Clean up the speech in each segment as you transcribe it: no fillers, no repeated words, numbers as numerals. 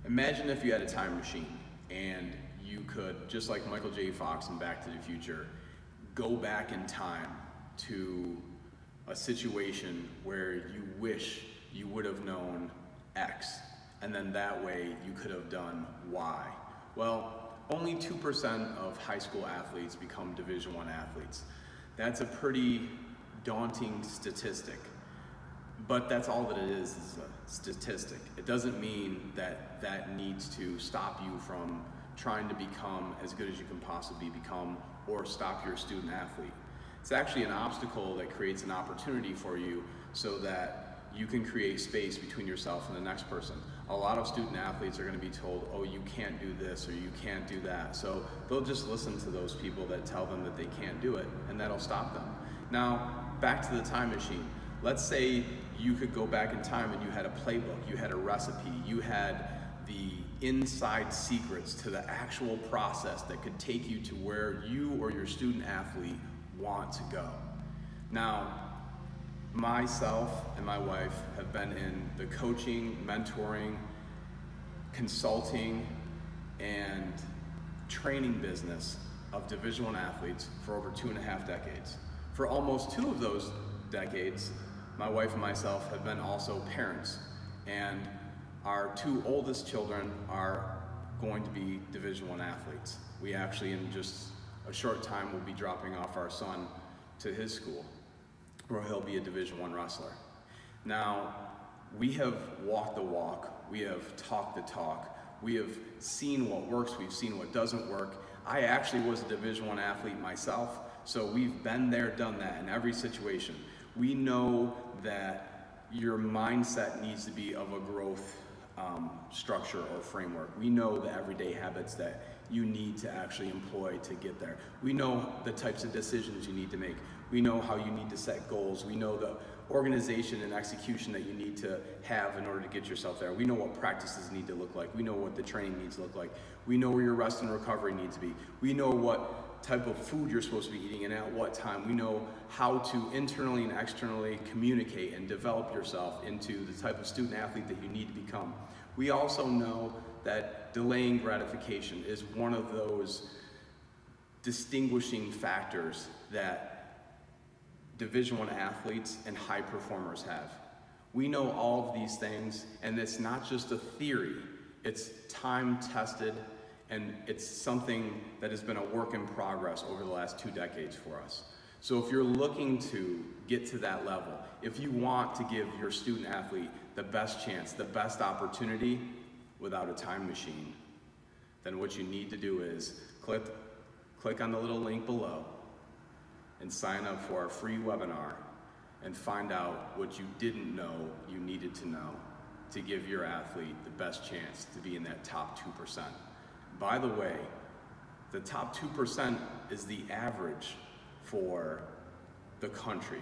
Imagine if you had a time machine and you could, just like Michael J. Fox in Back to the Future, go back in time to a situation where you wish you would have known X, and then that way you could have done Y. Well, only 2% of high school athletes become Division I athletes. That's a pretty daunting statistic. But that's all that it is a statistic. It doesn't mean that that needs to stop you from trying to become as good as you can possibly become or stop your student athlete. It's actually an obstacle that creates an opportunity for you so that you can create space between yourself and the next person. A lot of student athletes are going to be told, oh, you can't do this or you can't do that. So they'll just listen to those people that tell them that they can't do it, and that'll stop them. Now, back to the time machine. Let's say you could go back in time and you had a playbook, you had a recipe, you had the inside secrets to the actual process that could take you to where you or your student athlete want to go. Now, myself and my wife have been in the coaching, mentoring, consulting, and training business of Division I athletes for over 2.5 decades. For almost 2 of those decades, my wife and myself have been also parents, and our 2 oldest children are going to be Division I athletes. We actually, in just a short time, will be dropping off our son to his school, where he'll be a Division I wrestler. Now, we have walked the walk, we have talked the talk, we have seen what works, we've seen what doesn't work. I actually was a Division I athlete myself, so we've been there, done that in every situation. We know that your mindset needs to be of a growth structure or framework. We know the everyday habits that you need to actually employ to get there. We know the types of decisions you need to make. We know how you need to set goals. We know the organization and execution that you need to have in order to get yourself there. We know what practices need to look like. We know what the training needs to look like. We know where your rest and recovery needs to be. We know what type of food you're supposed to be eating and at what time. We know how to internally and externally communicate and develop yourself into the type of student athlete that you need to become. We also know that delaying gratification is one of those distinguishing factors that Division I athletes and high performers have. We know all of these things, and it's not just a theory, it's time tested, and it's something that has been a work in progress over the last 2 decades for us. So if you're looking to get to that level, if you want to give your student athlete the best chance, the best opportunity without a time machine, then what you need to do is click on the little link below and sign up for our free webinar and find out what you didn't know you needed to know to give your athlete the best chance to be in that top 2%. By the way, the top 2% is the average for the country.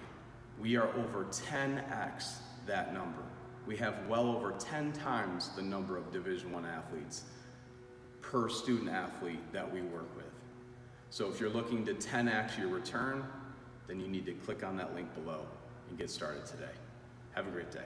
We are over 10x that number. We have well over 10 times the number of Division I athletes per student athlete that we work with. So if you're looking to 10x your return, then you need to click on that link below and get started today. Have a great day.